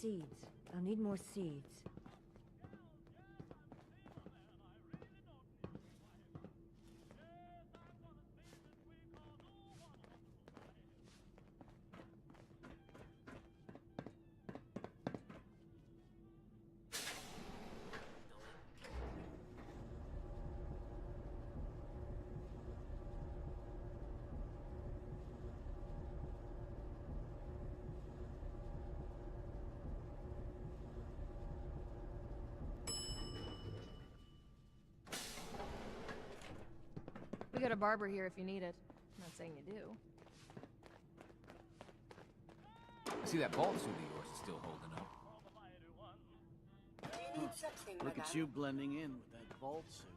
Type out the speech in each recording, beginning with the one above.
seeds. I'll need more seeds. We got a barber here if you need it. I'm not saying you do. I see that bald suit of yours is still holding up. Look at you blending in with that bald suit.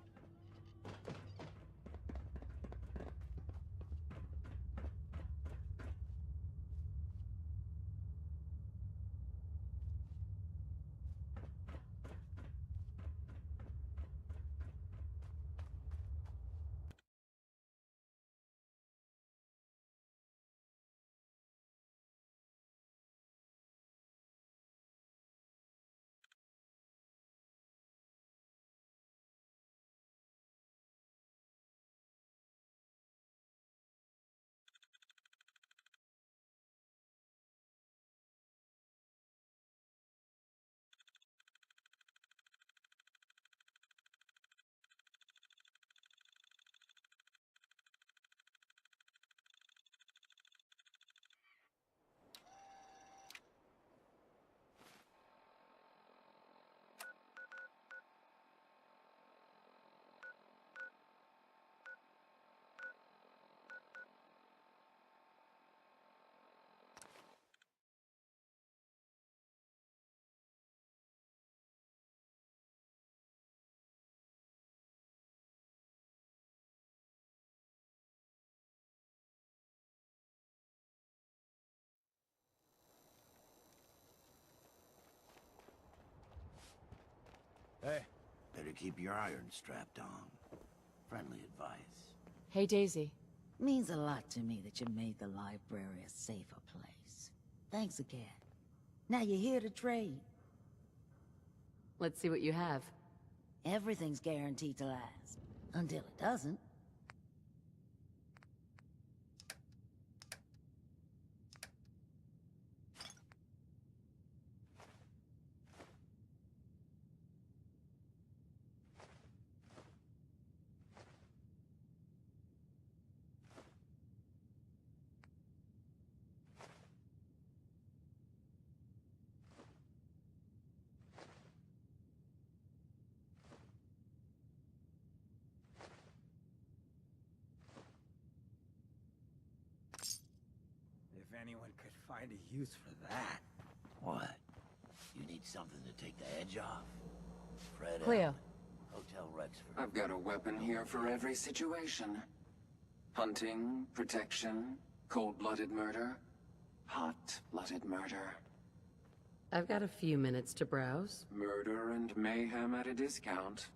Hey. Better keep your iron strapped on. Friendly advice. Hey, Daisy. Means a lot to me that you made the library a safer place. Thanks again. Now you're here to trade. Let's see what you have. Everything's guaranteed to last. Until it doesn't. If anyone could find a use for that. What? You need something to take the edge off? Fred Cleo. Allen, Hotel Rexford. I've got a weapon here for every situation. Hunting, protection, cold-blooded murder, hot-blooded murder. I've got a few minutes to browse. Murder and mayhem at a discount.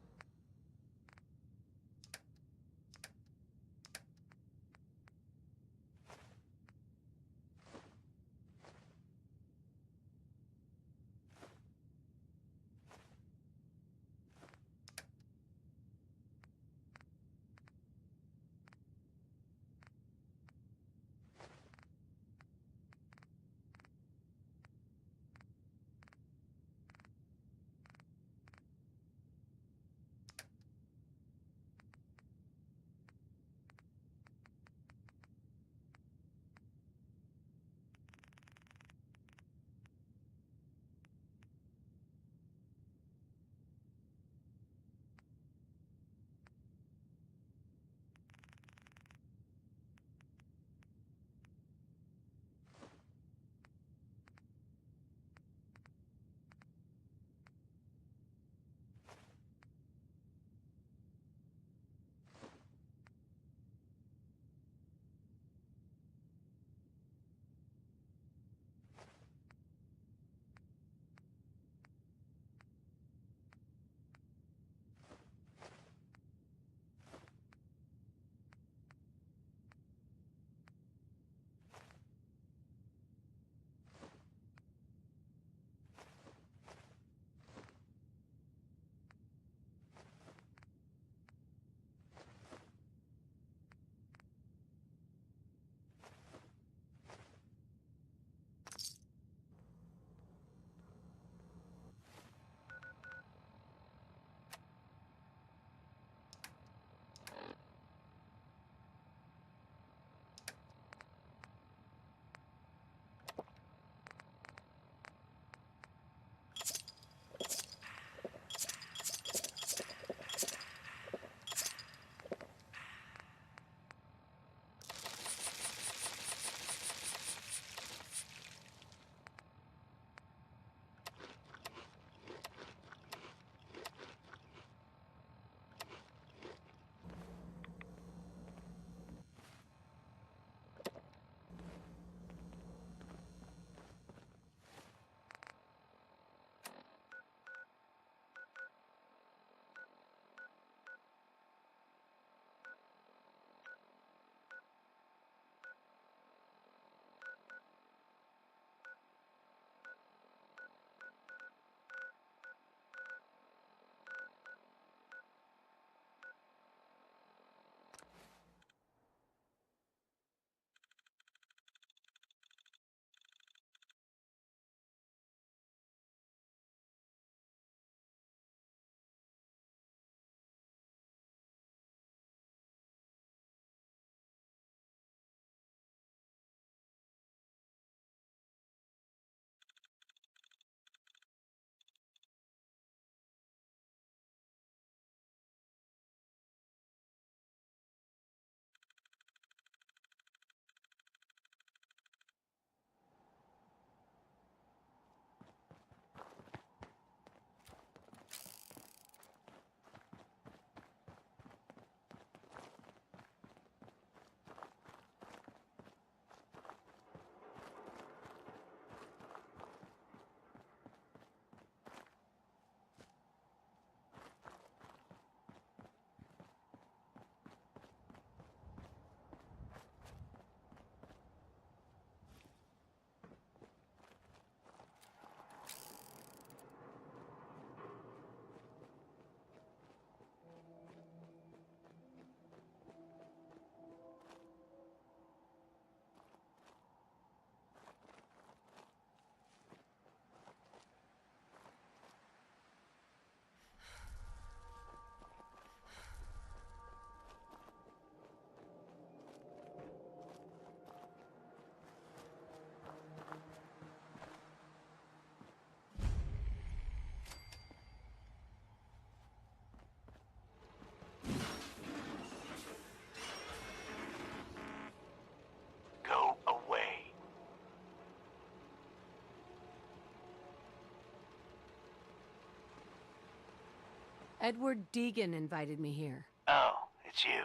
Edward Deegan invited me here. Oh, it's you.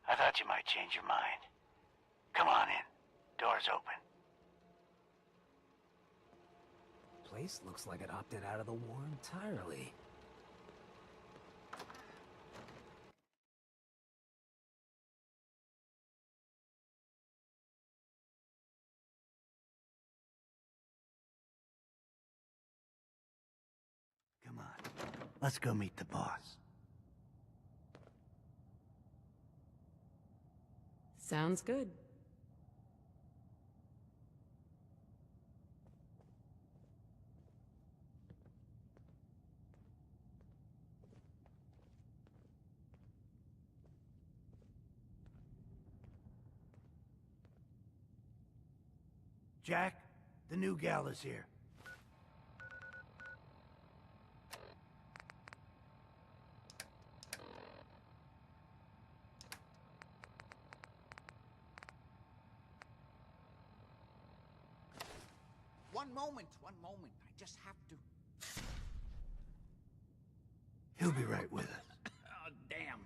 I thought you might change your mind. Come on in. Door's open. Place looks like it opted out of the war entirely. Come on. Let's go meet the boss. Sounds good. Jack, the new gal is here. One moment. I just have to... He'll be right with us. Oh, damn.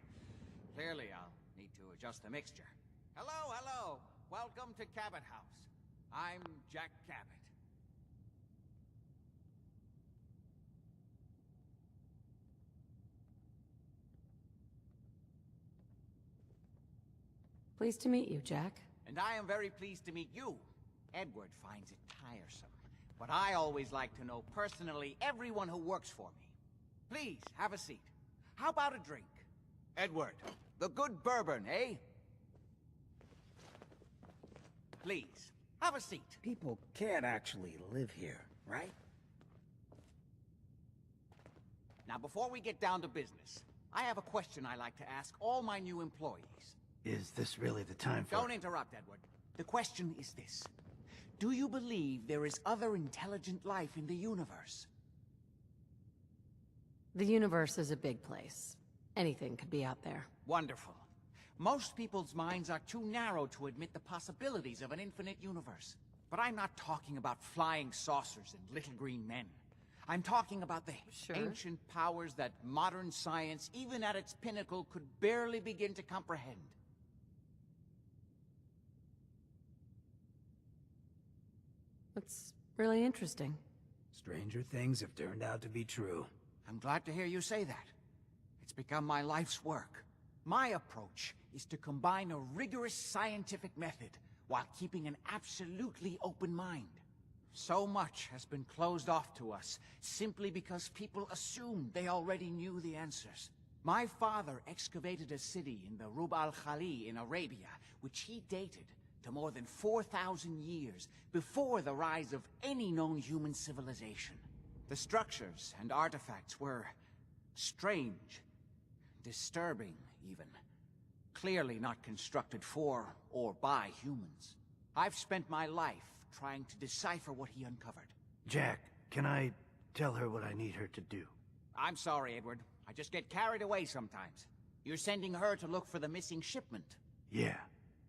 Clearly, I'll need to adjust the mixture. Hello. Welcome to Cabot House. I'm Jack Cabot. Pleased to meet you, Jack. And I am very pleased to meet you. Edward finds it tiresome, but I always like to know personally everyone who works for me. Please, have a seat. How about a drink? Edward, the good bourbon, eh? Please, have a seat. People can't actually live here, right? Now, before we get down to business, I have a question I like to ask all my new employees. Is this really the time for... Don't interrupt, Edward. The question is this. Do you believe there is other intelligent life in the universe? The universe is a big place. Anything could be out there. Wonderful. Most people's minds are too narrow to admit the possibilities of an infinite universe. But I'm not talking about flying saucers and little green men. I'm talking about the ancient powers that modern science, even at its pinnacle, could barely begin to comprehend. That's really interesting. Stranger things have turned out to be true. I'm glad to hear you say that. It's become my life's work. My approach is to combine a rigorous scientific method while keeping an absolutely open mind. So much has been closed off to us simply because people assumed they already knew the answers. My father excavated a city in the Rub al-Khali in Arabia, which he dated to more than 4,000 years before the rise of any known human civilization. The structures and artifacts were strange, disturbing even. Clearly not constructed for or by humans. I've spent my life trying to decipher what he uncovered. Jack, can I tell her what I need her to do? I'm sorry, Edward. I just get carried away sometimes. You're sending her to look for the missing shipment? Yeah.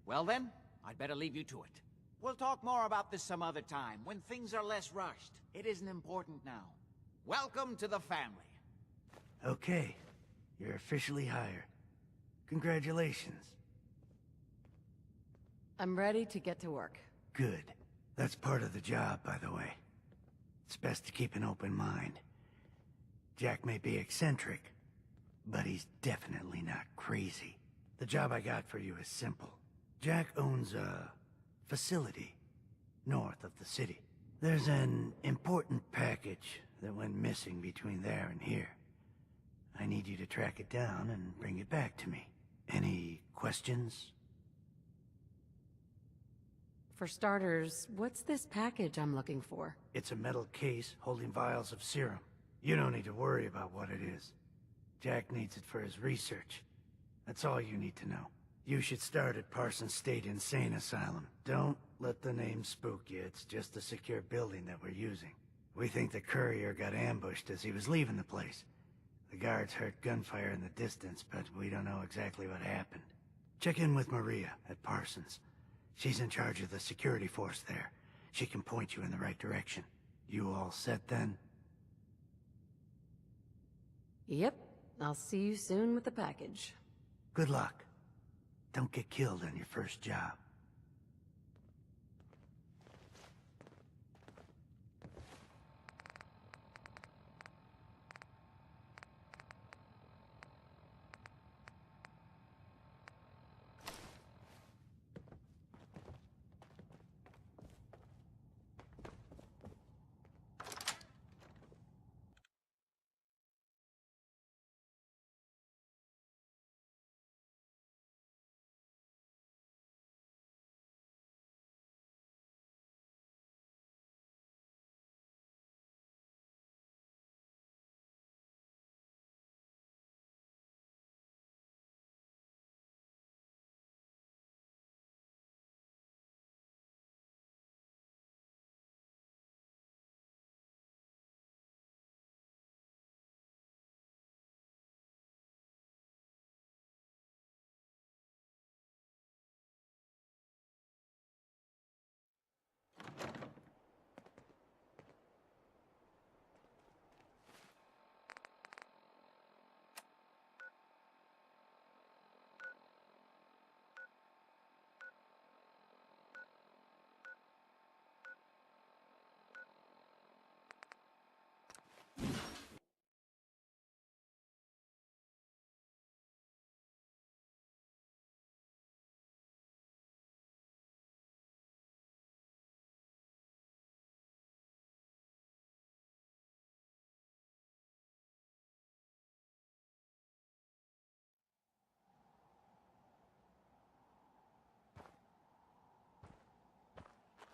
Well then, I'd better leave you to it. We'll talk more about this some other time, when things are less rushed. It isn't important now. Welcome to the family. Okay. You're officially hired. Congratulations. I'm ready to get to work. Good. That's part of the job, by the way. It's best to keep an open mind. Jack may be eccentric, but he's definitely not crazy. The job I got for you is simple. Jack owns a facility north of the city. There's an important package that went missing between there and here. I need you to track it down and bring it back to me. Any questions? For starters, what's this package I'm looking for? It's a metal case holding vials of serum. You don't need to worry about what it is. Jack needs it for his research. That's all you need to know. You should start at Parsons State Insane Asylum. Don't let the name spook you. It's just a secure building that we're using. We think the courier got ambushed as he was leaving the place. The guards heard gunfire in the distance, but we don't know exactly what happened. Check in with Maria at Parsons. She's in charge of the security force there. She can point you in the right direction. You all set then? Yep. I'll see you soon with the package. Good luck. Don't get killed on your first job.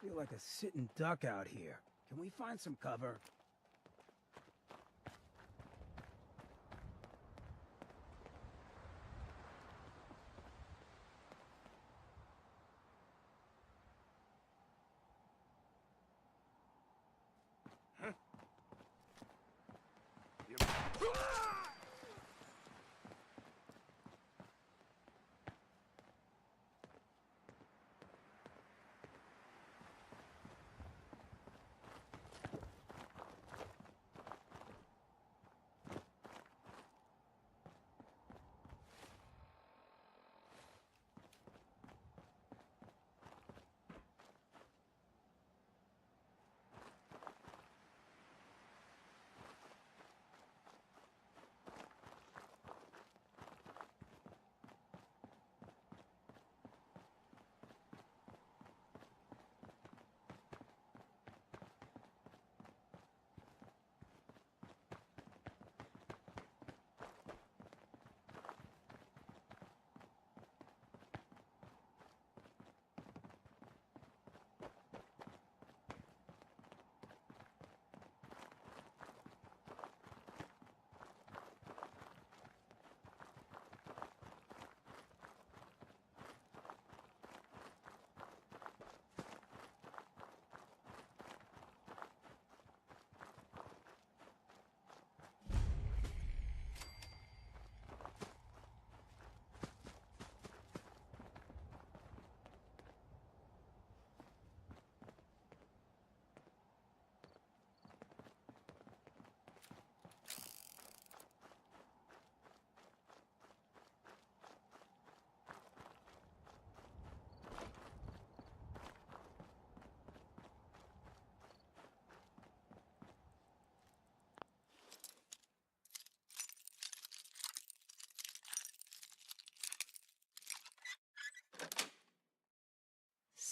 Feel like a sitting duck out here. Can we find some cover?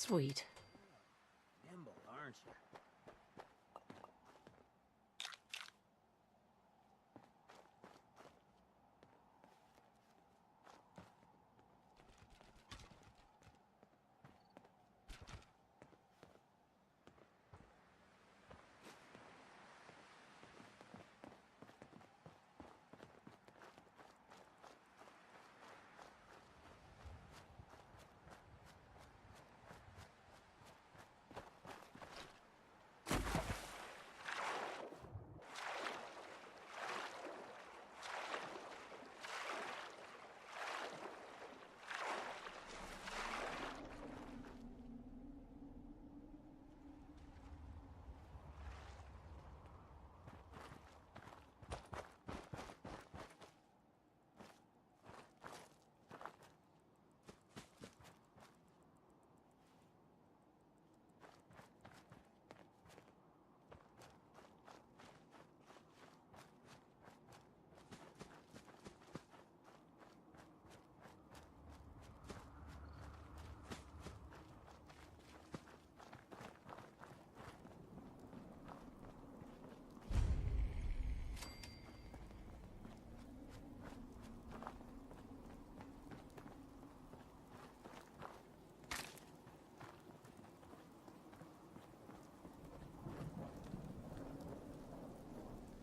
Sweet. Nimble, aren't you?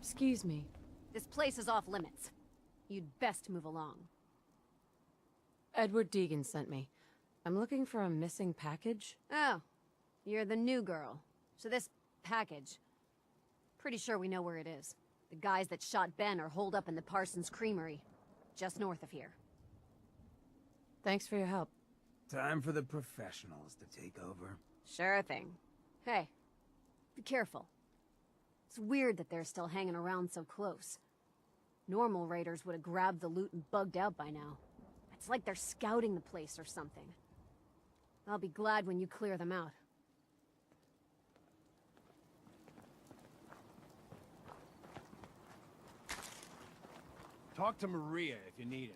Excuse me. This place is off limits. You'd best move along. Edward Deegan sent me. I'm looking for a missing package. Oh, you're the new girl. So this package... Pretty sure we know where it is. The guys that shot Ben are holed up in the Parsons Creamery, just north of here. Thanks for your help. Time for the professionals to take over. Sure thing. Hey, be careful. It's weird that they're still hanging around so close. Normal raiders would have grabbed the loot and bugged out by now. It's like they're scouting the place or something. I'll be glad when you clear them out. Talk to Maria if you need anything.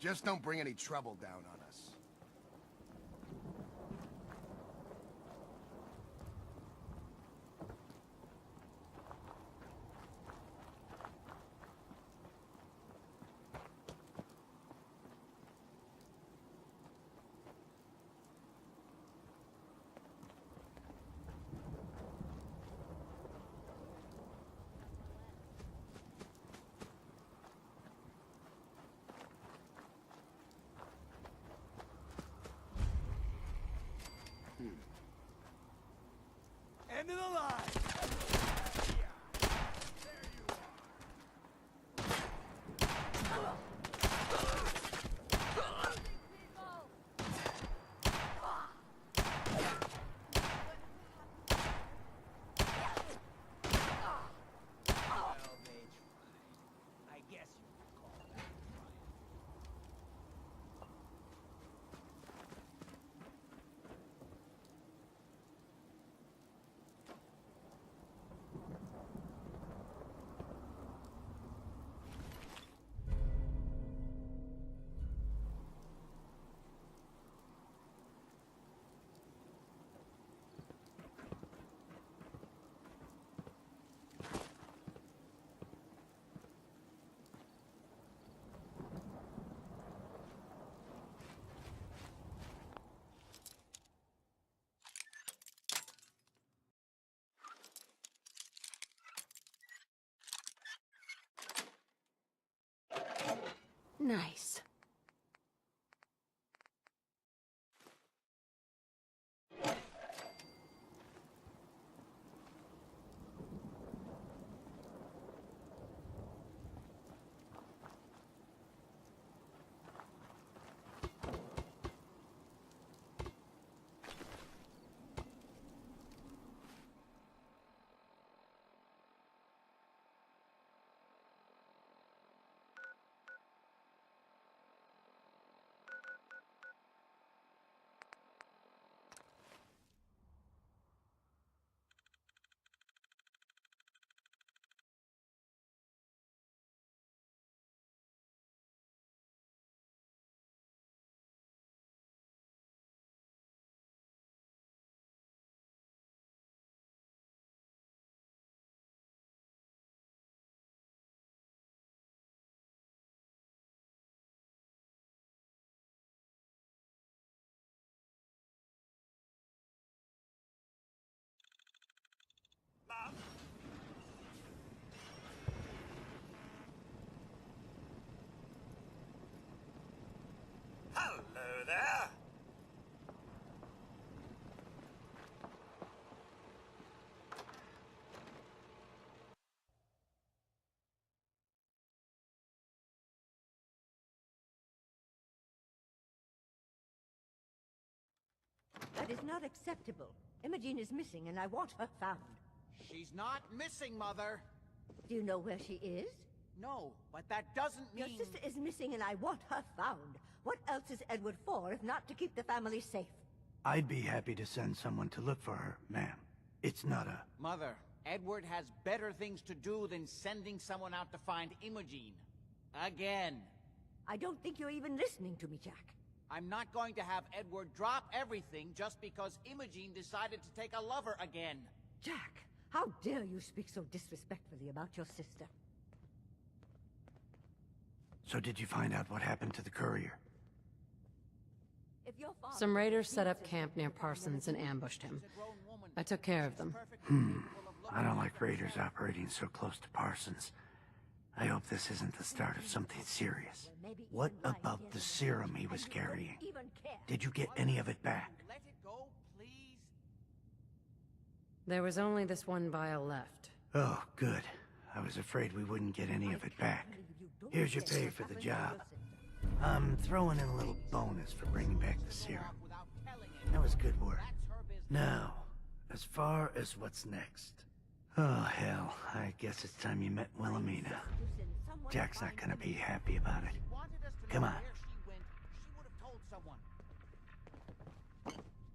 Just don't bring any trouble down on us. End of the line! Nice. Hello there. That is not acceptable. Imogene is missing, and I want her found. She's not missing, Mother. Do you know where she is? No, but that doesn't mean... Your sister is missing, and I want her found. What else is Edward for, if not to keep the family safe? I'd be happy to send someone to look for her, ma'am. It's not a... Mother, Edward has better things to do than sending someone out to find Imogene. Again. I don't think you're even listening to me, Jack. I'm not going to have Edward drop everything just because Imogene decided to take a lover again. Jack, how dare you speak so disrespectfully about your sister? So did you find out what happened to the courier? If your father Some raiders set up camp near Parsons and ambushed him. I took care of them. I don't like raiders operating so close to Parsons. I hope this isn't the start of something serious. What about the serum he was carrying? Did you get any of it back? Let it go, please. There was only this one vial left. Oh, good. I was afraid we wouldn't get any of it back. Here's your pay for the job. I'm throwing in a little bonus for bringing back the serum. That was good work. Now, as far as what's next. Oh, hell. I guess it's time you met Wilhelmina. Jack's not gonna be happy about it. Come on.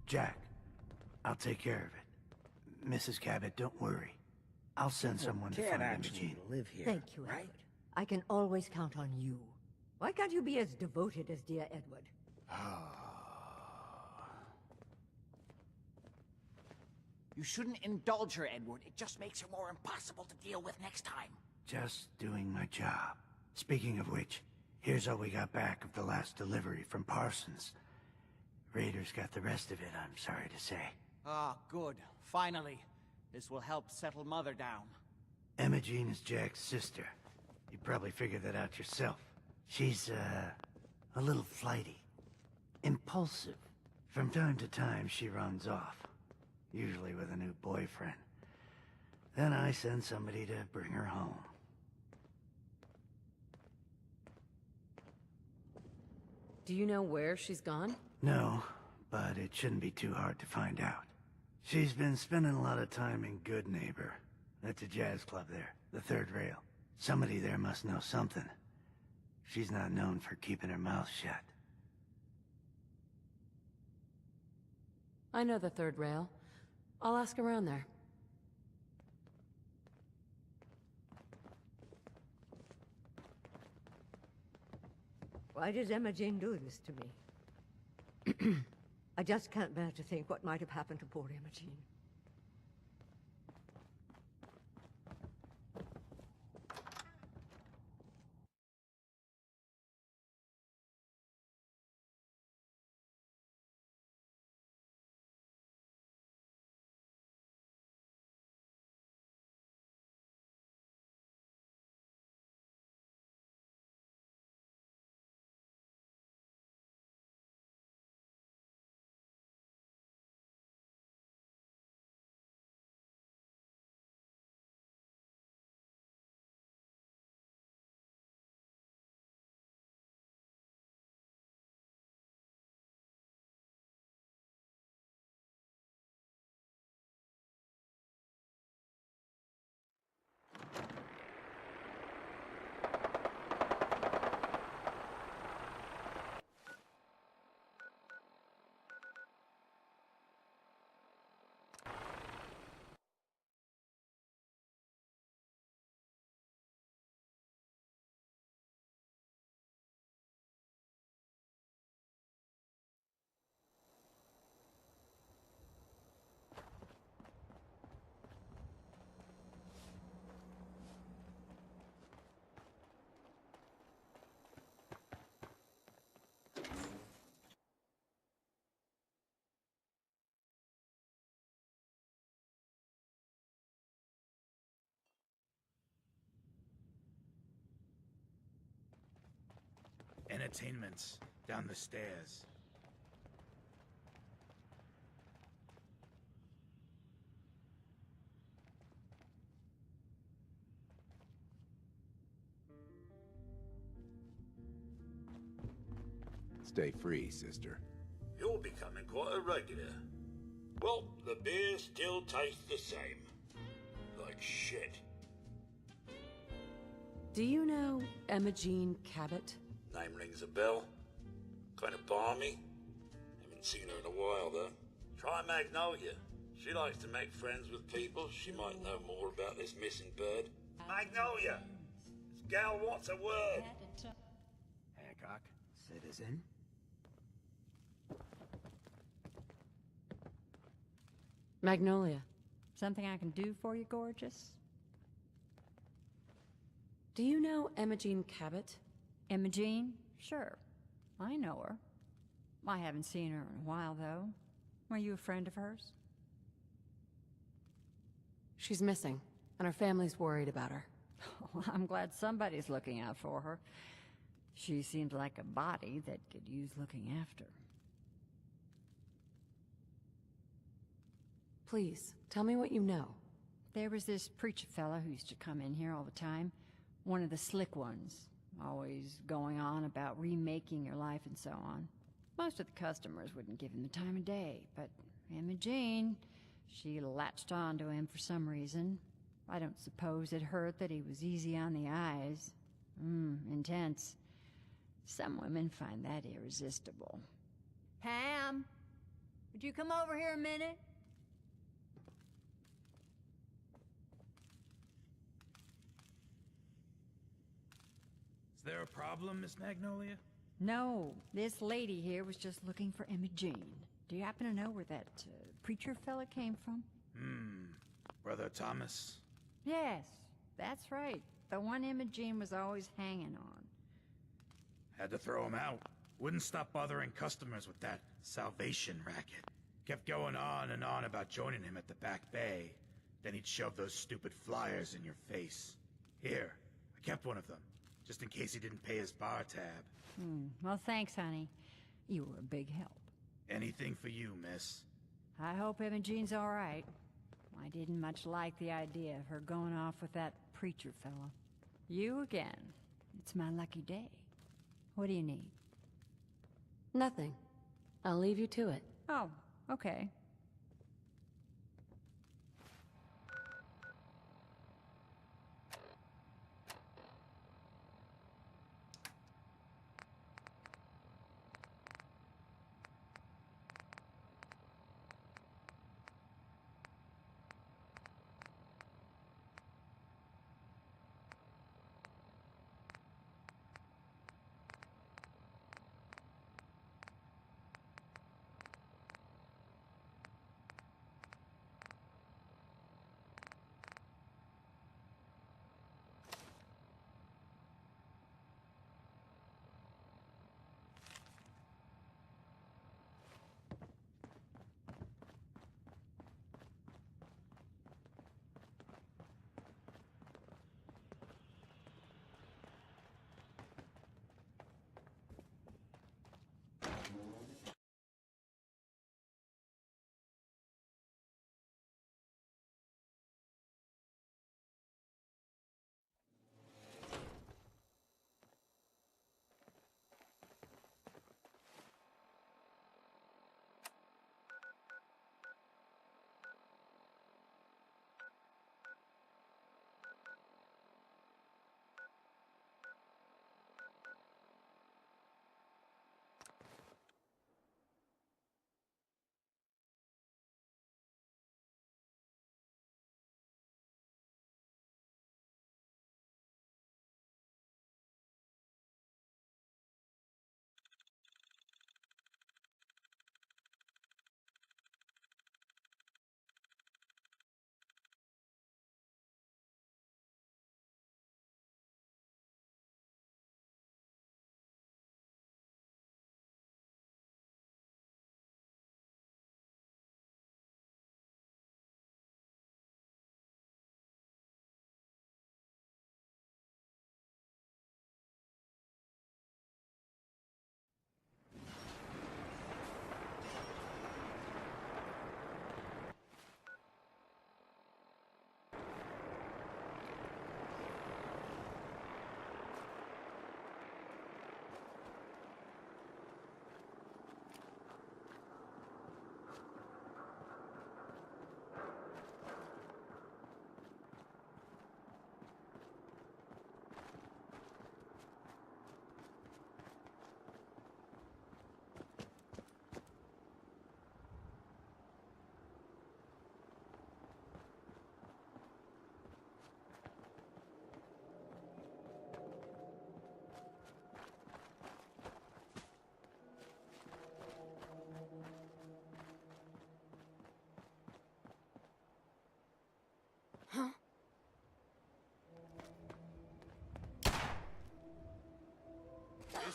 Jack, I'll take care of it. Mrs. Cabot, don't worry. I'll send someone to find Imogene. Live here. Thank you, Edward. I can always count on you. Why can't you be as devoted as dear Edward? You shouldn't indulge her, Edward. It just makes her more impossible to deal with next time. Just doing my job. Speaking of which, here's all we got back of the last delivery from Parsons. Raiders got the rest of it, I'm sorry to say. Ah, good. Finally. This will help settle Mother down. Imogene is Jack's sister. You probably figured that out yourself. She's, a little flighty. Impulsive. From time to time, she runs off. Usually with a new boyfriend. Then I send somebody to bring her home. Do you know where she's gone? No, but it shouldn't be too hard to find out. She's been spending a lot of time in Good Neighbor. That's a jazz club there, the third rail. Somebody there must know something. She's not known for keeping her mouth shut. I know the third rail. I'll ask around there. Why does Imogene do this to me? I just can't bear to think what might have happened to poor Imogene. Entertainment's down the stairs. Stay free, sister. You're becoming quite a regular. Well, the beer still tastes the same. Like shit. Do you know Imogene Cabot? Name rings a bell. Kind of balmy. Haven't seen her in a while, though. Try Magnolia. She likes to make friends with people. She might know more about this missing bird. Magnolia! This gal wants a word. Hancock, citizen. Magnolia. Something I can do for you, gorgeous? Do you know Imogene Cabot? Imogene? Sure. I know her. I haven't seen her in a while, though. Were you a friend of hers? She's missing, and her family's worried about her. Well, I'm glad somebody's looking out for her. She seems like a body that could use looking after. Please, tell me what you know. There was this preacher fella who used to come in here all the time. One of the slick ones. Always going on about remaking your life and so on. Most of the customers wouldn't give him the time of day, but Imogene, she latched on to him for some reason. I don't suppose it hurt that he was easy on the eyes. Intense. Some women find that irresistible. Pam, would you come over here a minute? Is there a problem, Miss Magnolia? No, this lady here was just looking for Imogene. Do you happen to know where that preacher fella came from? Brother Thomas? Yes, that's right. The one Imogene was always hanging on. Had to throw him out. Wouldn't stop bothering customers with that salvation racket. Kept going on and on about joining him at the back bay. Then he'd shove those stupid flyers in your face. Here, I kept one of them, just in case he didn't pay his bar tab. Well, thanks, honey. You were a big help. Anything for you, miss. I hope Imogene's all right. I didn't much like the idea of her going off with that preacher fella. You again. It's my lucky day. What do you need? Nothing. I'll leave you to it. Oh, okay.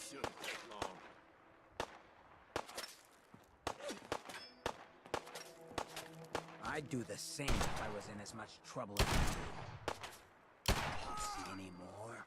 shouldn't take long. I'd do the same if I was in as much trouble as you. See any more?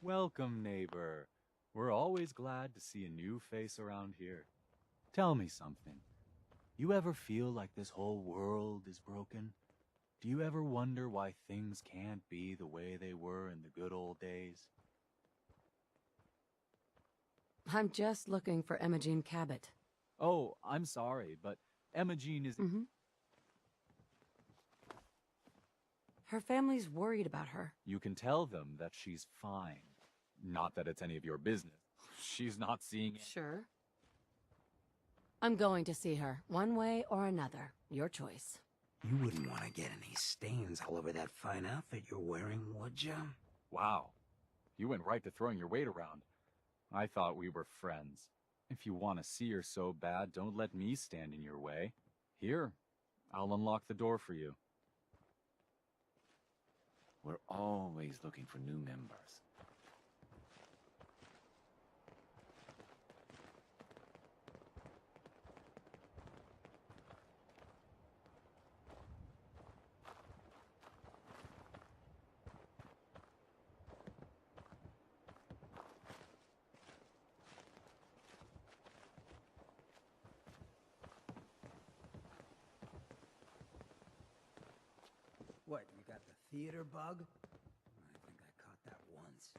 Welcome, neighbor. We're always glad to see a new face around here. Tell me something. You ever feel like this whole world is broken? Do you ever wonder why things can't be the way they were in the good old days? I'm just looking for Imogene Cabot. Oh, I'm sorry, but Imogene is... Her family's worried about her. You can tell them that she's fine. Not that it's any of your business. She's not seeing it. Sure. I'm going to see her, one way or another. Your choice. You wouldn't want to get any stains all over that fine outfit you're wearing, would you? Wow. You went right to throwing your weight around. I thought we were friends. If you want to see her so bad, don't let me stand in your way. Here, I'll unlock the door for you. We're always looking for new members. What, you got the theater bug? I think I caught that once.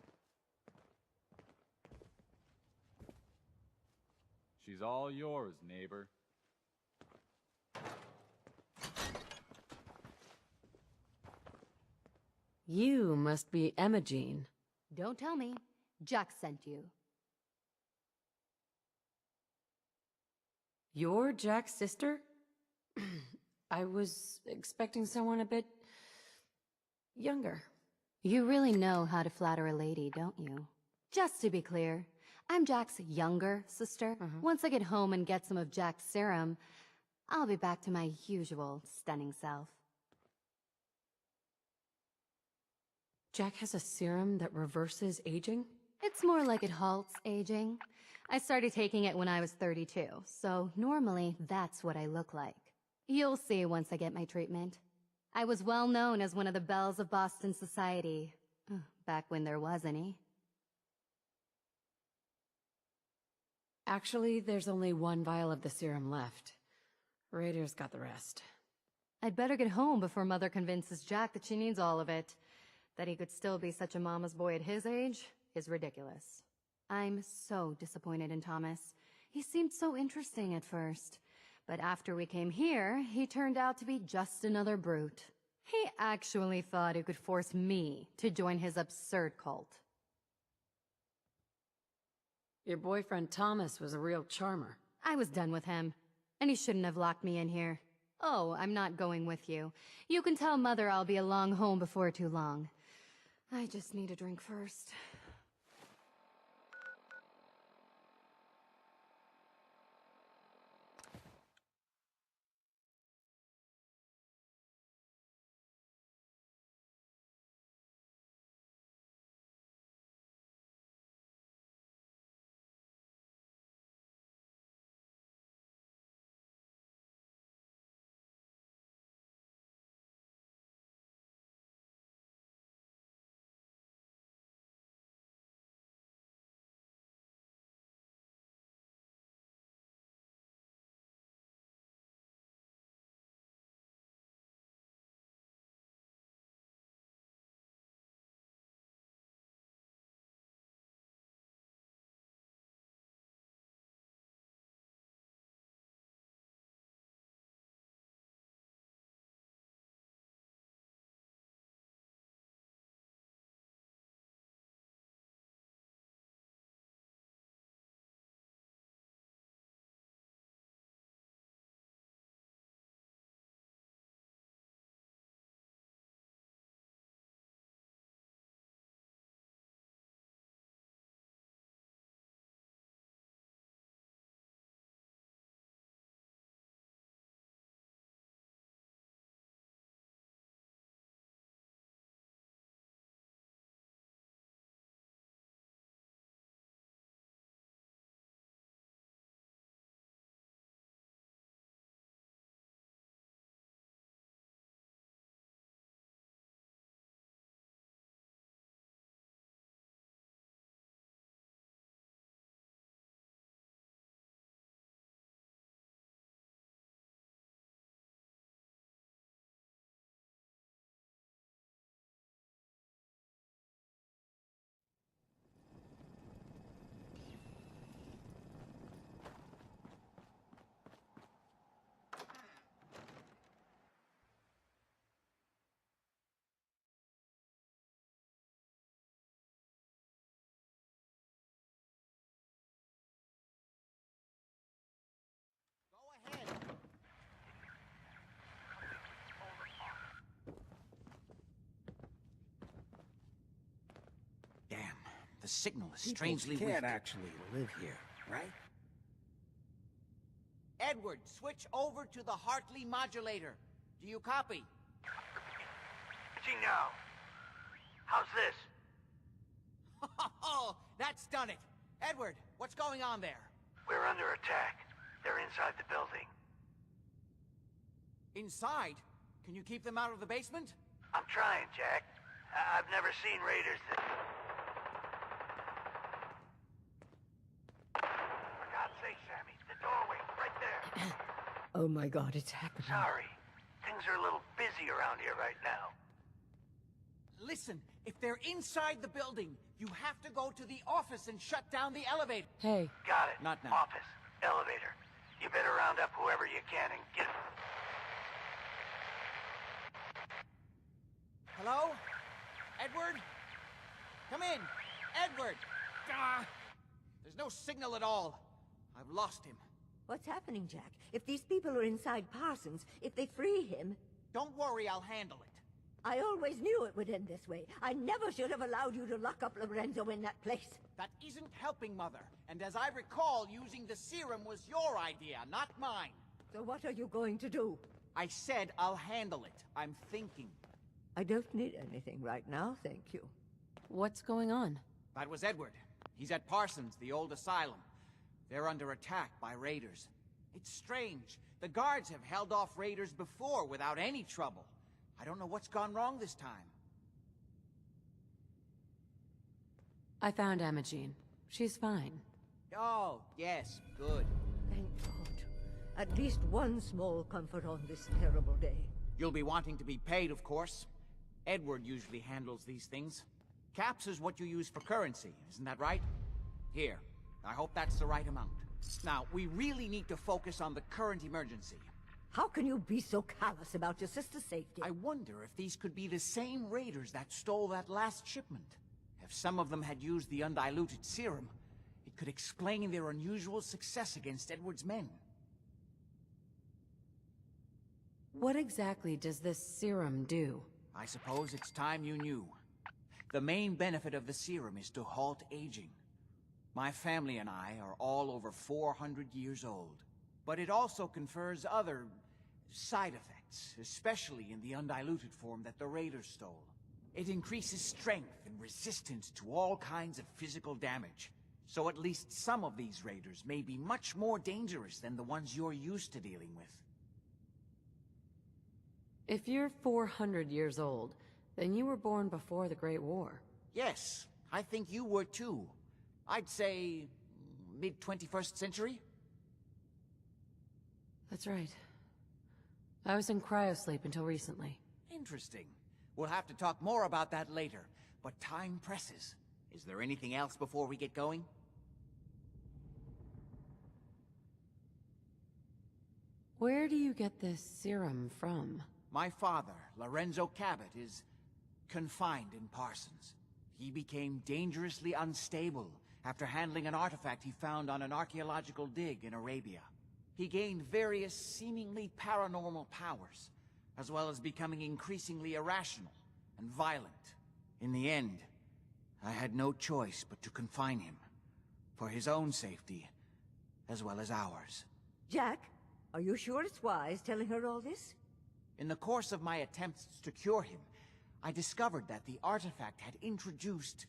She's all yours, neighbor. You must be Imogene. Don't tell me. Jack sent you. You're Jack's sister? I was expecting someone a bit... younger. You really know how to flatter a lady, don't you? Just to be clear, I'm Jack's younger sister. Once I get home and get some of Jack's serum, I'll be back to my usual stunning self. Jack has a serum that reverses aging? It's more like it halts aging. I started taking it when I was 32, so normally that's what I look like. You'll see once I get my treatment. I was well known as one of the belles of Boston society, back when there was any. Actually, there's only one vial of the serum left. Raiders got the rest. I'd better get home before Mother convinces Jack that she needs all of it. That he could still be such a mama's boy at his age is ridiculous. I'm so disappointed in Thomas. He seemed so interesting at first. But after we came here, he turned out to be just another brute. He actually thought he could force me to join his absurd cult. Your boyfriend Thomas was a real charmer. I was done with him, and he shouldn't have locked me in here. Oh, I'm not going with you. You can tell Mother I'll be along home before too long. I just need a drink first. The signal is People strangely weak. can't actually live here, right? Edward, switch over to the Hartley modulator. Do you copy? Now, how's this? Oh, that's done it. Edward, what's going on there? We're under attack. They're inside the building. Inside? Can you keep them out of the basement? I'm trying, Jack. I've never seen raiders that... For God's sake, Sammy, the doorway, right there. Oh my God, it's happening. Sorry. Things are a little busy around here right now. Listen, if they're inside the building, you have to go to the office and shut down the elevator. Hey. Got it. Not now. Office. Elevator. You better round up whoever you can and get... Hello? Edward? Come in. Edward! Ah, there's no signal at all. I've lost him. What's happening, Jack? If these people are inside Parsons, if they free him... Don't worry, I'll handle it. I always knew it would end this way. I never should have allowed you to lock up Lorenzo in that place. That isn't helping, Mother. And as I recall, using the serum was your idea, not mine. So what are you going to do? I said I'll handle it. I'm thinking. I don't need anything right now, thank you. What's going on? That was Edward. He's at Parsons, the old asylum. They're under attack by raiders. It's strange. The guards have held off raiders before without any trouble. I don't know what's gone wrong this time. I found Imogene. She's fine. Oh, yes, good. Thank God. At least one small comfort on this terrible day. You'll be wanting to be paid, of course. Edward usually handles these things. Caps is what you use for currency, isn't that right? Here, I hope that's the right amount. Now, we really need to focus on the current emergency. How can you be so callous about your sister's safety? I wonder if these could be the same raiders that stole that last shipment. If some of them had used the undiluted serum, it could explain their unusual success against Edward's men. What exactly does this serum do? I suppose it's time you knew. The main benefit of the serum is to halt aging. My family and I are all over 400 years old. But it also confers other side effects, especially in the undiluted form that the raiders stole. It increases strength and resistance to all kinds of physical damage. So at least some of these raiders may be much more dangerous than the ones you're used to dealing with. If you're 400 years old, then you were born before the Great War. Yes, I think you were too. I'd say mid-21st century? That's right. I was in cryosleep until recently. Interesting. We'll have to talk more about that later, but time presses. Is there anything else before we get going? Where do you get this serum from? My father, Lorenzo Cabot, is confined in Parsons. He became dangerously unstable after handling an artifact he found on an archaeological dig in Arabia. He gained various seemingly paranormal powers, as well as becoming increasingly irrational and violent. In the end, I had no choice but to confine him, for his own safety, as well as ours. Jack, are you sure it's wise telling her all this? In the course of my attempts to cure him, I discovered that the artifact had introduced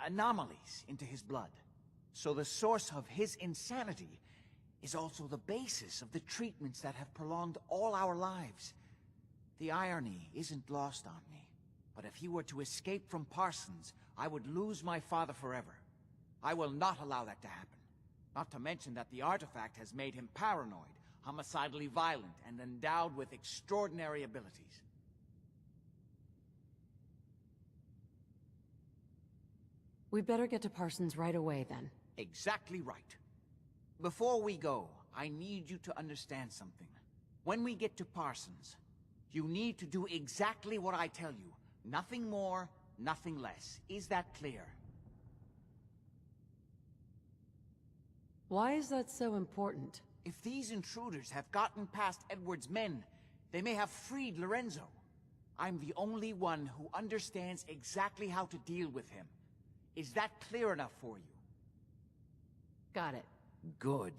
anomalies into his blood. So the source of his insanity is also the basis of the treatments that have prolonged all our lives. The irony isn't lost on me, but if he were to escape from Parsons, I would lose my father forever. I will not allow that to happen. Not to mention that the artifact has made him paranoid, homicidally violent, and endowed with extraordinary abilities. We'd better get to Parsons right away, then. Exactly right. Before we go, I need you to understand something. When we get to Parsons, you need to do exactly what I tell you. Nothing more, nothing less. Is that clear? Why is that so important? If these intruders have gotten past Edward's men, they may have freed Lorenzo. I'm the only one who understands exactly how to deal with him. Is that clear enough for you? Got it. Good.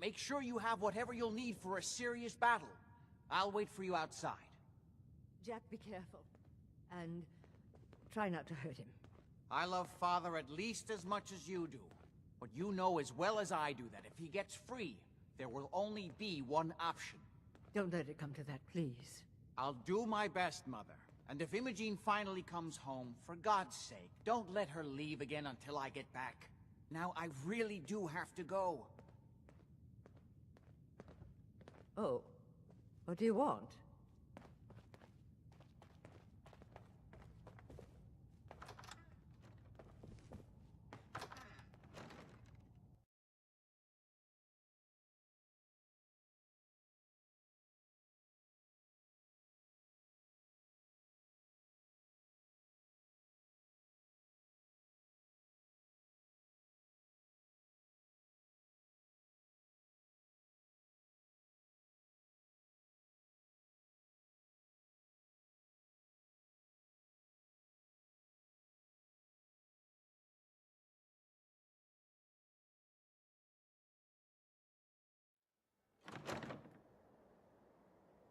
Make sure you have whatever you'll need for a serious battle. I'll wait for you outside. Jack, be careful. And try not to hurt him. I love Father at least as much as you do. But you know as well as I do that if he gets free, there will only be one option. Don't let it come to that, please. I'll do my best, Mother. And if Imogene finally comes home, for God's sake, don't let her leave again until I get back. Now, I really do have to go. Oh. What do you want?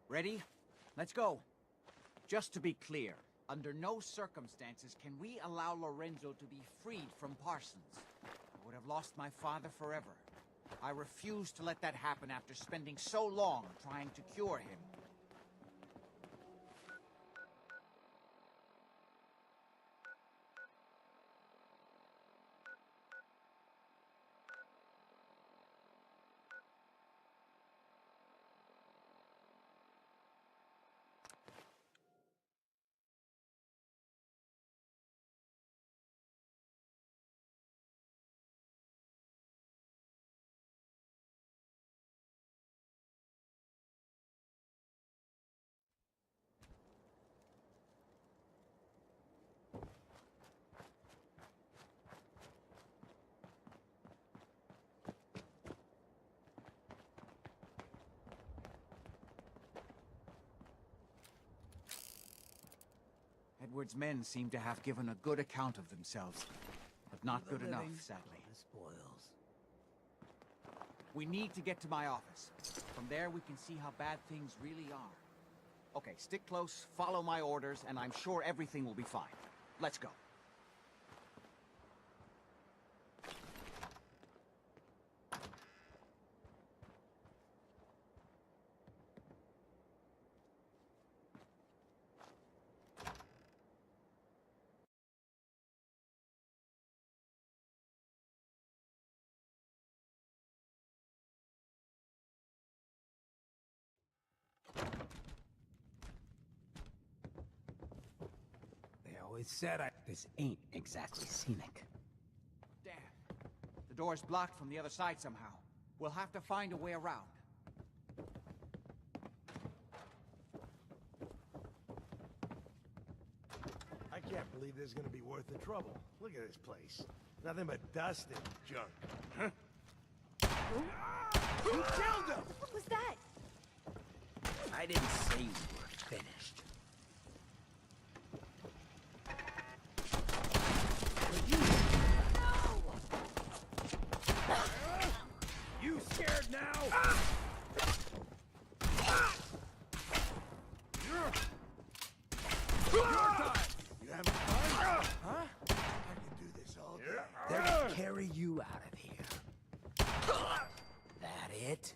Ready? Let's go. Just to be clear, under no circumstances can we allow Lorenzo to be freed from Parsons. I would have lost my father forever. I refuse to let that happen after spending so long trying to cure him. Edward's men seem to have given a good account of themselves, but not good enough, sadly. The spoils. We need to get to my office. From there, we can see how bad things really are. Okay, stick close, follow my orders, and I'm sure everything will be fine. Let's go. Always said this ain't exactly scenic. Damn. The door's blocked from the other side somehow. We'll have to find a way around. I can't believe this is gonna be worth the trouble. Look at this place. Nothing but dust and junk. Huh? You killed him! What was that? I didn't say we were finished. You scared now? Your time. You having fun? Huh? I can do this all day. They're gonna carry you out of here. That it?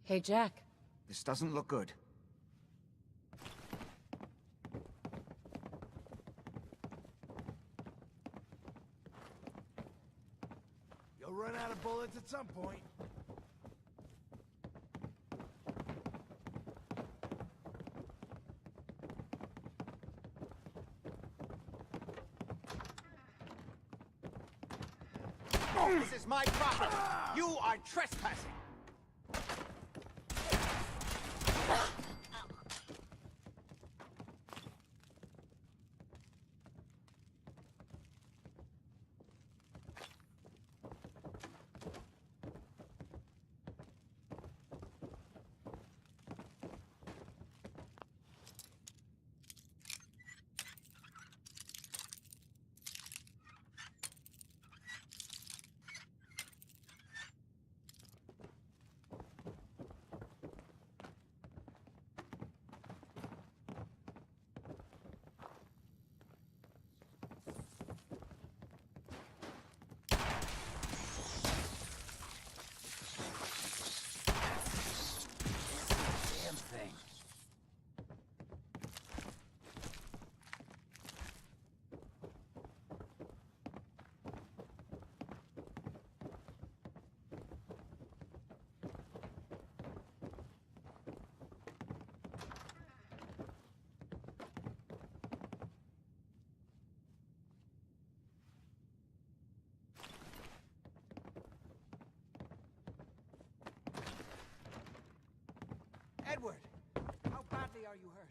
Hey, Jack. This doesn't look good. You'll run out of bullets at some point. This is my property. You are trespassing. Edward! How badly are you hurt?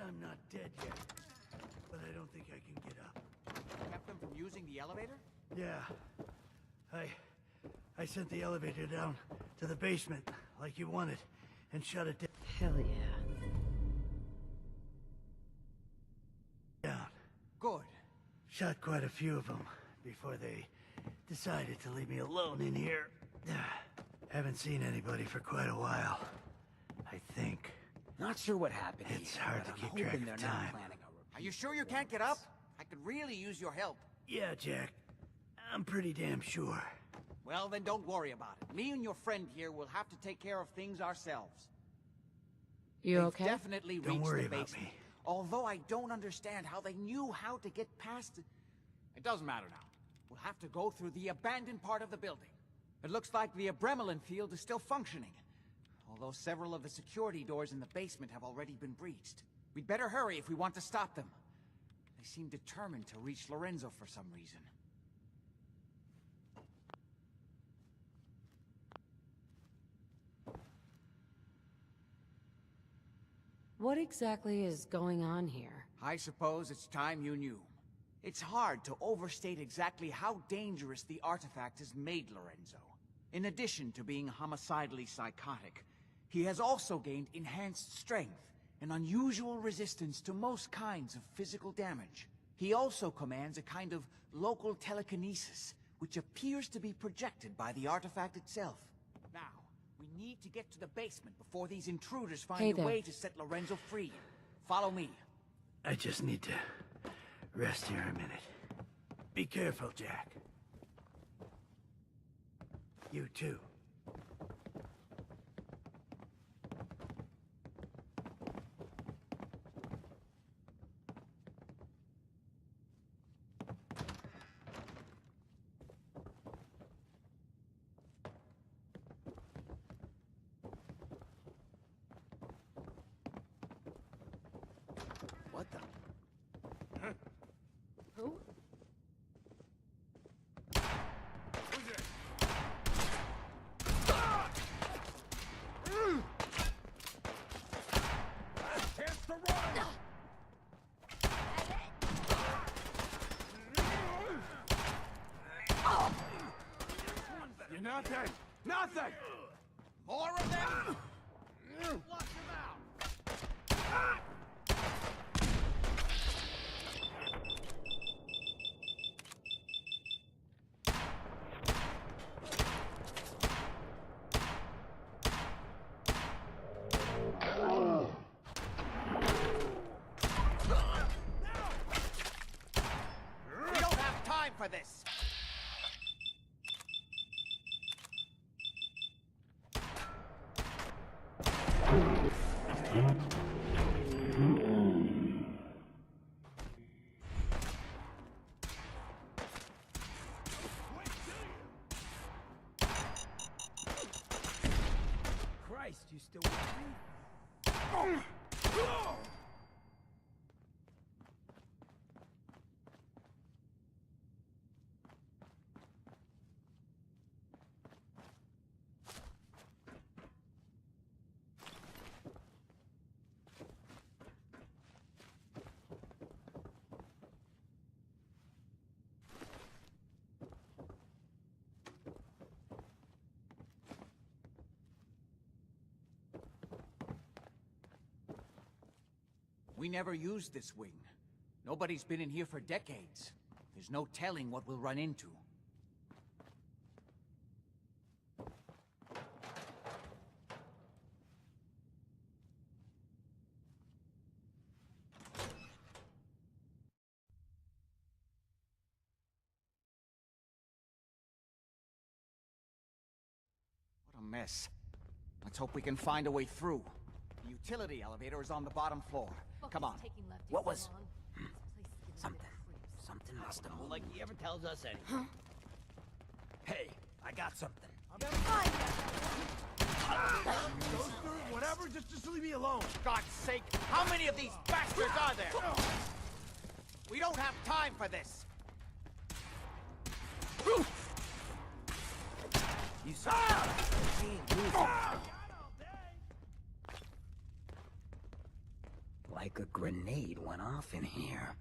I'm not dead yet, but I don't think I can get up. Kept them from using the elevator? Yeah. I sent the elevator down to the basement, like you wanted, and shut it down. Hell yeah. Down. Good. Shot quite a few of them before they decided to leave me alone in here. Haven't seen anybody for quite a while, I think. Not sure what happened It's here, hard but to I'm keep track hoping of they're time. not planning a repeat. Are you sure you can't get up? I could really use your help. Yeah, Jack. I'm pretty damn sure. Well, then don't worry about it. Me and your friend here will have to take care of things ourselves. You They've okay? definitely Don't reached worry the about basement. me. Although I don't understand how they knew how to get past it. It doesn't matter now. We'll have to go through the abandoned part of the building. It looks like the Adrenaline field is still functioning. Although several of the security doors in the basement have already been breached. We'd better hurry if we want to stop them. They seem determined to reach Lorenzo for some reason. What exactly is going on here? I suppose it's time you knew. It's hard to overstate exactly how dangerous the artifact has made Lorenzo. In addition to being homicidally psychotic, he has also gained enhanced strength and unusual resistance to most kinds of physical damage. He also commands a kind of local telekinesis, which appears to be projected by the artifact itself. Now, we need to get to the basement before these intruders find a way to set Lorenzo free. Follow me. I just need to rest here a minute. Be careful, Jack. You too. What the? Who? You're nothing! Nothing! More of them! Flush them out! We don't have time for this! Christ, you still with me? We never used this wing. Nobody's been in here for decades. There's no telling what we'll run into. What a mess. Let's hope we can find a way through. The utility elevator is on the bottom floor. Come on. What was... Something must have moved. Like he ever tells us anything. Hey, I got something. Go through it, whatever, just leave me alone. God's sake, how many of these bastards are there? We don't have time for this. You saw Like a grenade went off in here.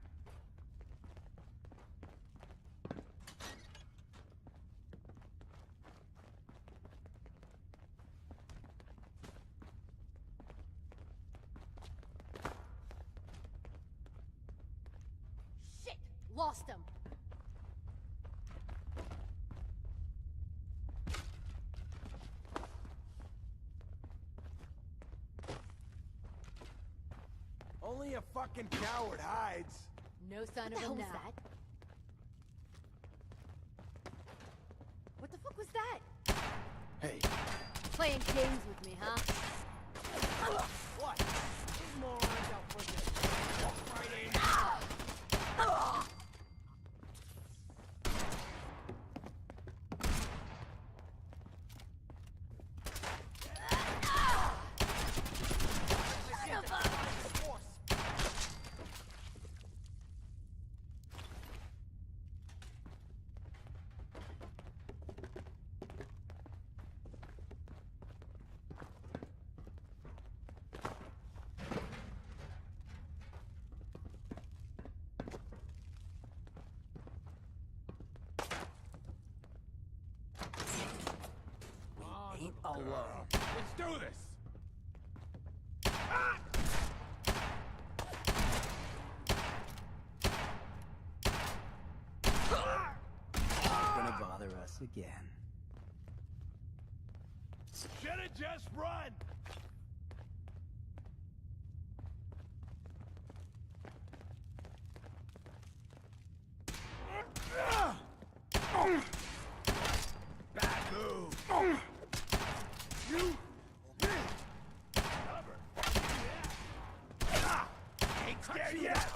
Shit! Lost him! Only a fucking coward hides. No sign of him now. What the fuck was that? Hey. Playing games with me, huh? What? These morons out for this. Walk right in. Ain't alone. Let's do this. Not gonna bother us again. Should've just run. Bad move. You. Cover. Yeah. Ain't scared yet.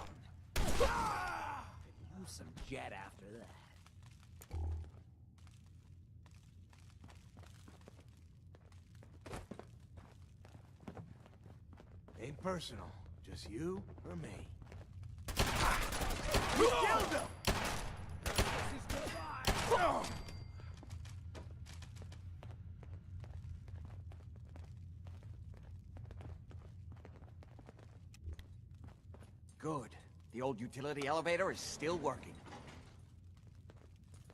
Use some jet after that. Ain't personal. Just you or me. You killed him. This is goodbye. Good. The old utility elevator is still working.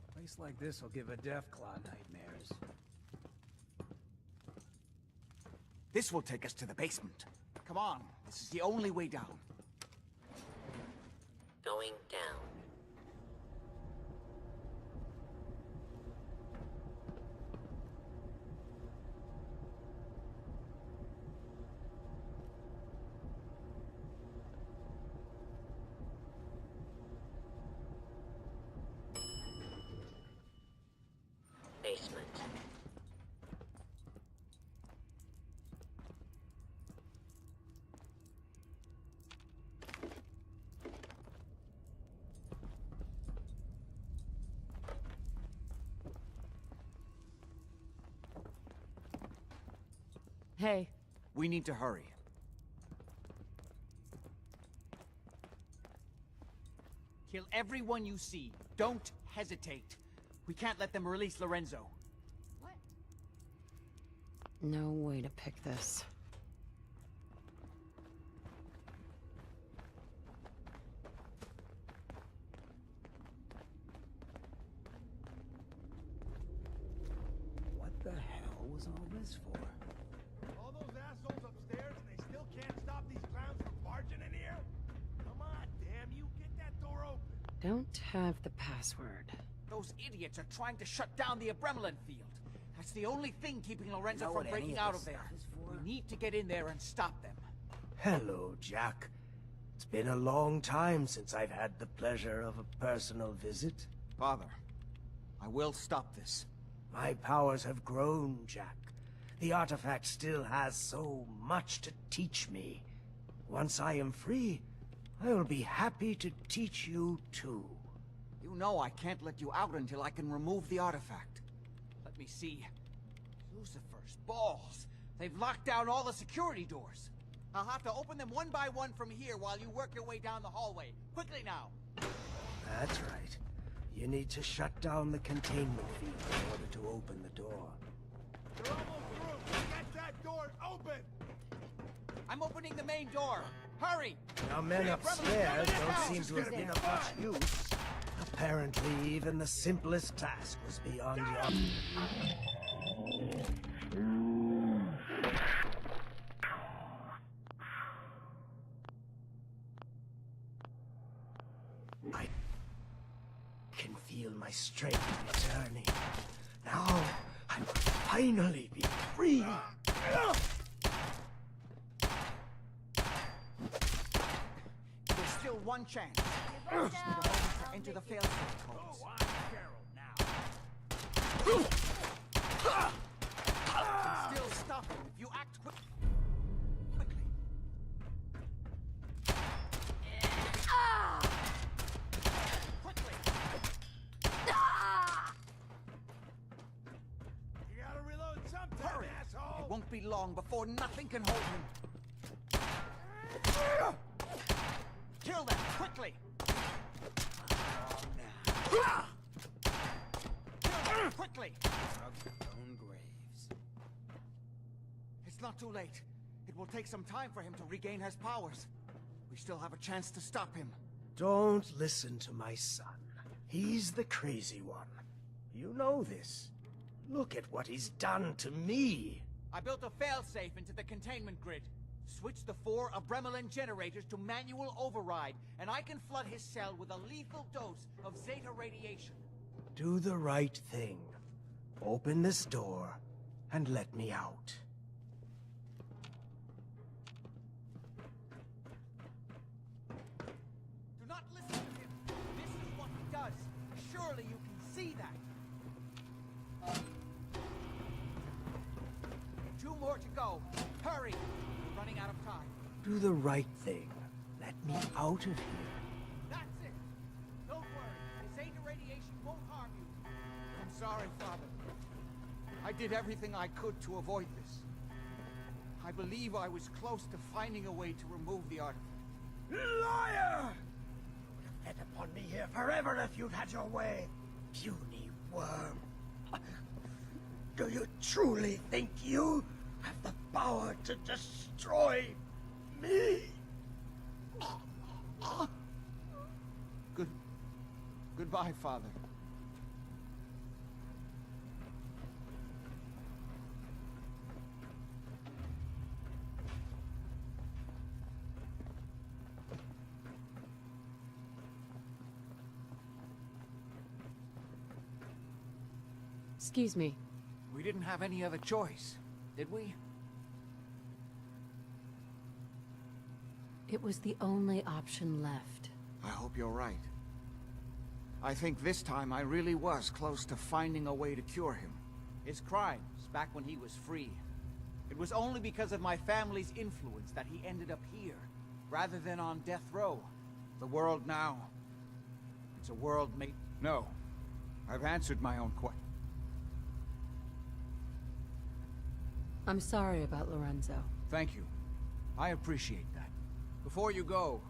A place like this will give a Deathclaw nightmares. This will take us to the basement. Come on, this is the only way down. Going down. Basement. Hey. We need to hurry. Kill everyone you see. Don't hesitate. We can't let them release Lorenzo. No way to pick this. What the hell was all this for? All those assholes upstairs and they still can't stop these clowns from barging in here? Come on, damn you, get that door open. Don't have the password. Those idiots are trying to shut down the Abremlin field. That's the only thing keeping Lorenzo Know from what any breaking of out this of there. stuff is for? We need to get in there and stop them. Hello, Jack. It's been a long time since I've had the pleasure of a personal visit. Father, I will stop this. My powers have grown, Jack. The artifact still has so much to teach me. Once I am free, I will be happy to teach you too. You know I can't let you out until I can remove the artifact. Let me see. Lucifer's balls. They've locked down all the security doors. I'll have to open them one by one from here while you work your way down the hallway. Quickly now. That's right. You need to shut down the containment field in order to open the door. You're almost through. Get that door open. I'm opening the main door. Hurry! Now men upstairs don't seem to have been of much use. Apparently, even the simplest task was beyond your... I can feel my strength returning. Now, I will finally be free. There's still one chance. Just need a moment to enter the failsafe codes. Can still stop him if you act quickly. You gotta reload sometime, Hurry! asshole! It won't be long before nothing can hold him. Kill them, quickly! Kill them, quickly! Own graves. It's not too late. It will take some time for him to regain his powers. We still have a chance to stop him. Don't listen to my son. He's the crazy one. You know this. Look at what he's done to me. I built a failsafe into the containment grid. Switch the 4 Abremelin generators to manual override, and I can flood his cell with a lethal dose of Zeta radiation. Do the right thing. Open this door and let me out. Do not listen to him. This is what he does. Surely you can see that. 2 more to go. Hurry! We're running out of time. Do the right thing. Let me out of here. That's it. Don't worry. The Zeta radiation won't harm you. I'm sorry, Father. I did everything I could to avoid this. I believe I was close to finding a way to remove the artifact. Liar! You would have fed upon me here forever if you'd had your way. Puny worm. Do you truly think you have the power to destroy me? Goodbye, Father. Excuse me. We didn't have any other choice, did we? It was the only option left. I hope you're right. I think this time I really was close to finding a way to cure him. His crimes, back when he was free. It was only because of my family's influence that he ended up here, rather than on death row. The world now, it's a world made... No, I've answered my own question. I'm sorry about Lorenzo. Thank you. I appreciate that. Before you go,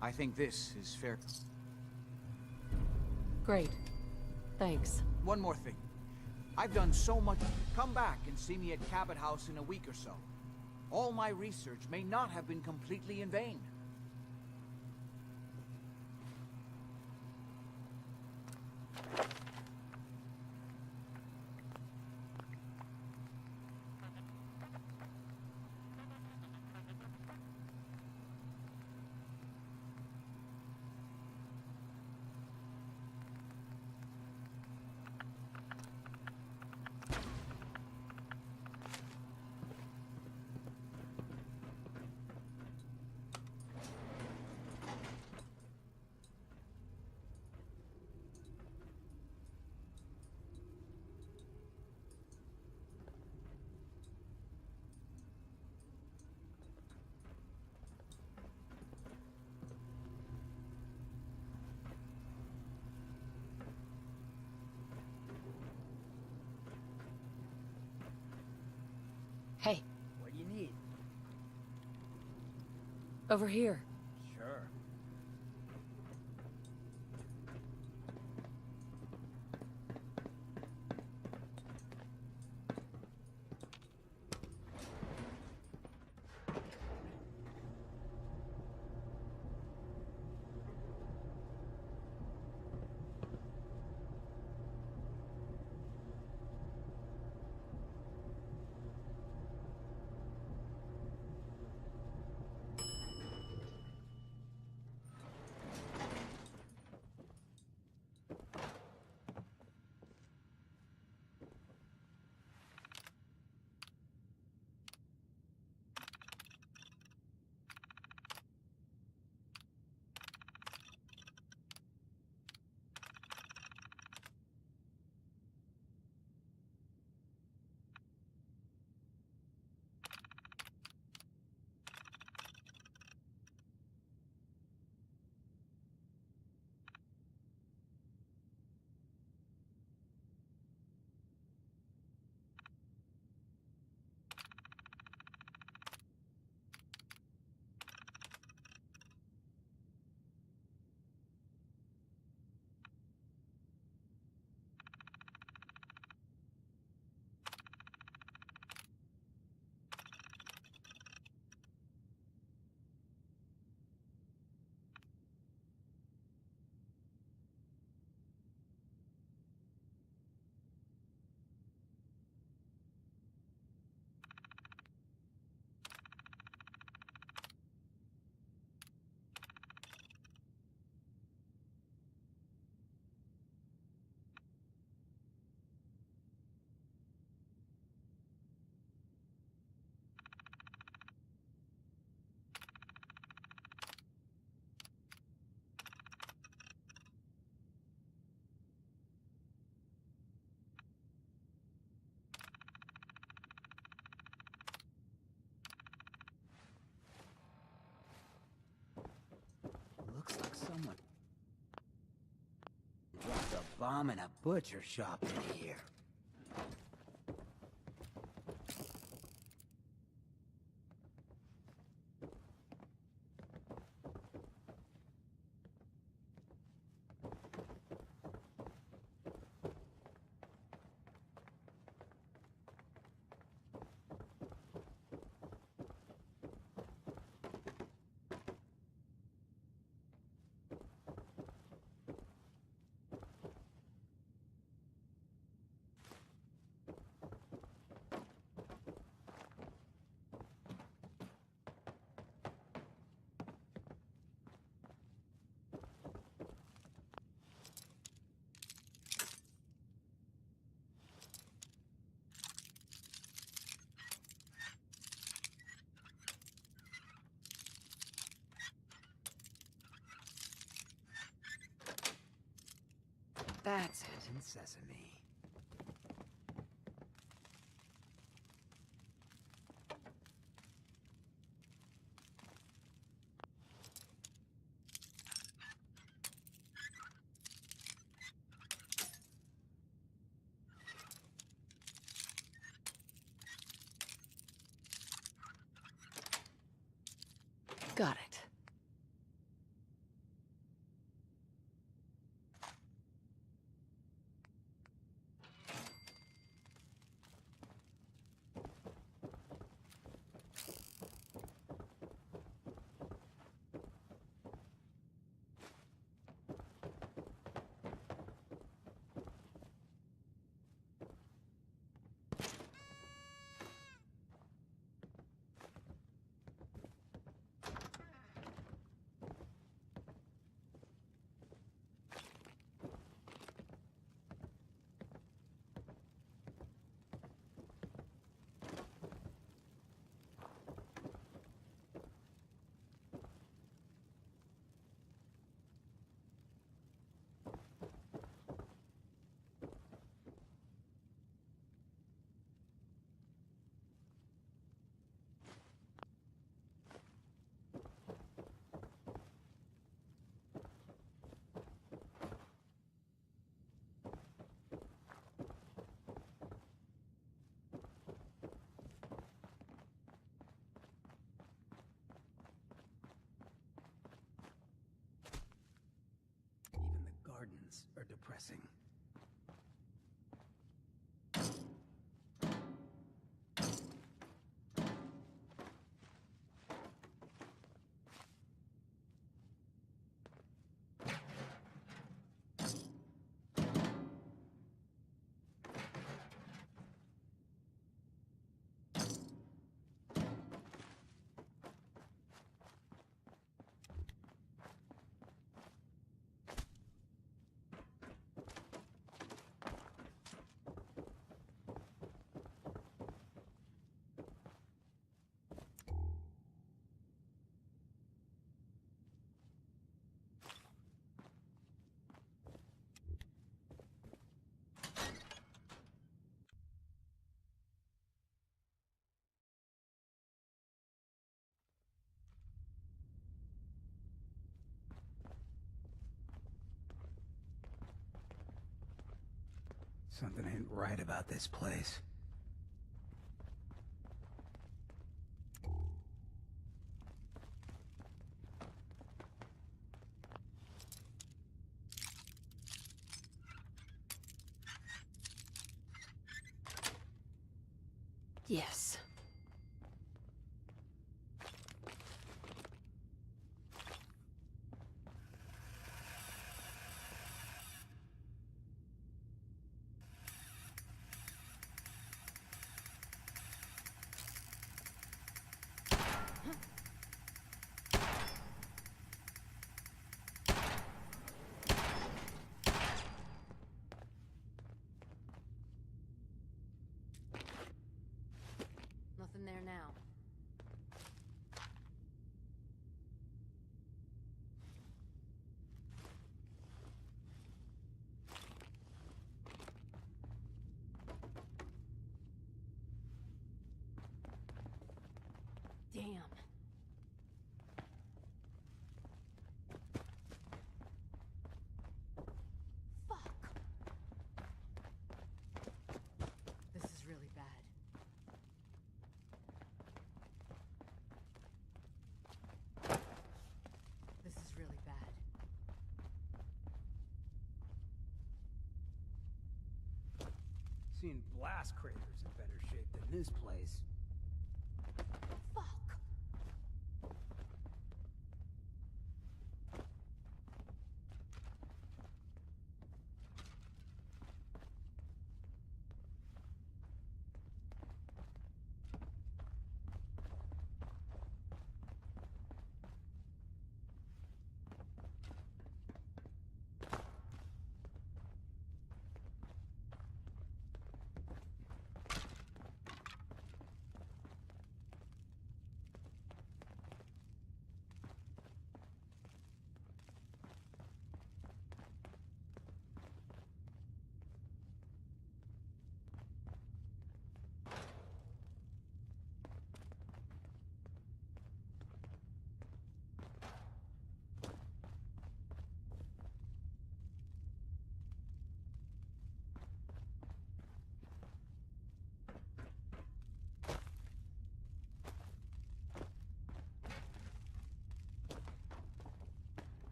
I think this is fair. Great. Thanks. One more thing. I've done so much. Come back and see me at Cabot House in a week or so. All my research may not have been completely in vain. Hey. What do you need? Over here. Sure. Someone dropped a bomb in a butcher shop in here. That's it. In sesame. Got it. Even the gardens are depressing. Something ain't right about this place. Yes. Nothing there now. Damn. Seen blast craters in better shape than this place. Fuck!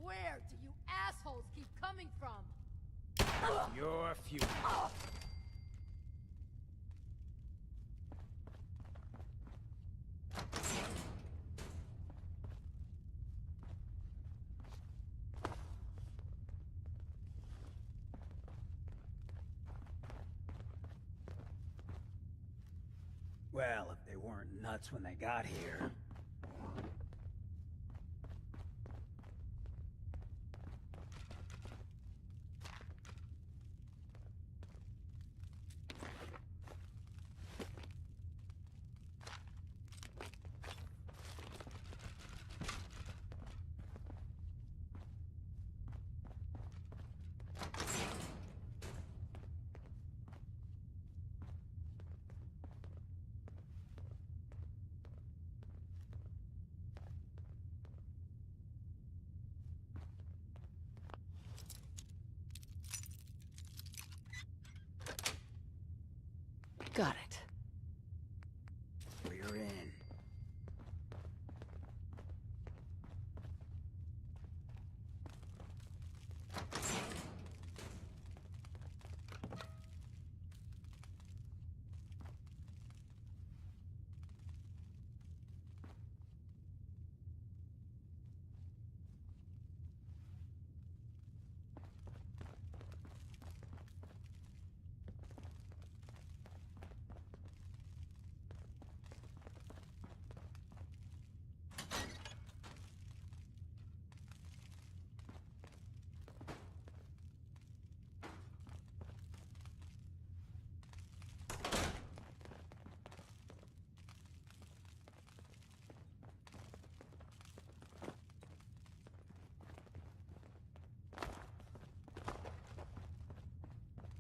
Where do you assholes keep coming from? Your future. Well, if they weren't nuts when they got here. Got it. We're in.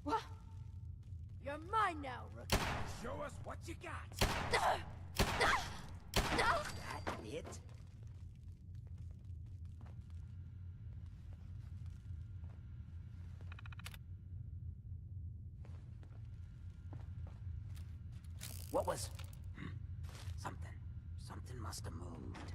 What? You're mine now, rookie. Show us what you got. That it? What was... Something must have moved.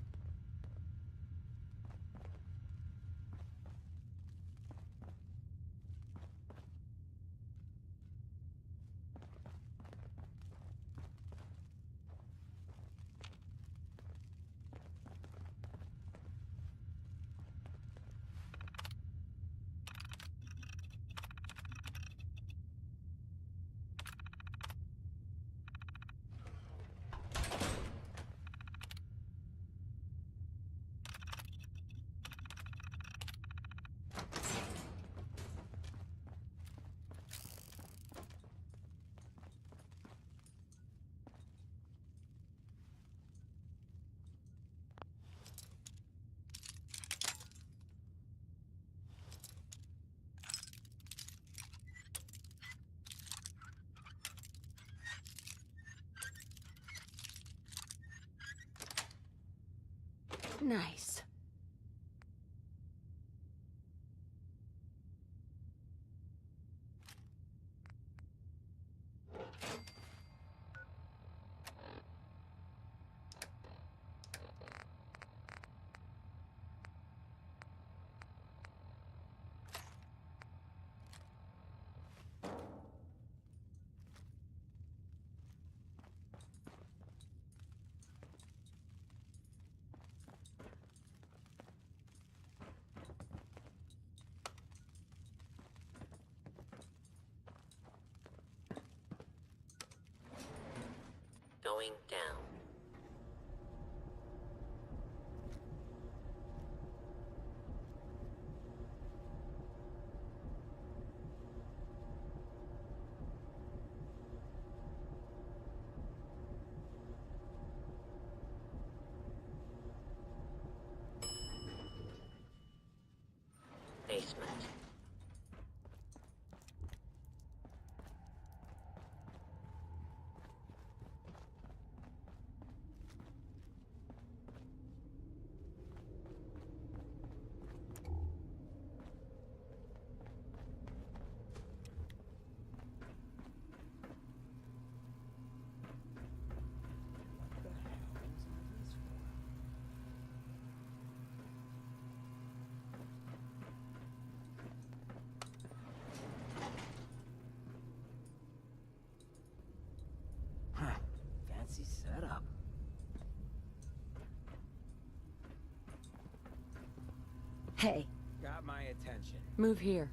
Nice. Going down. Basement. Fancy setup. Hey, Got my attention. move here.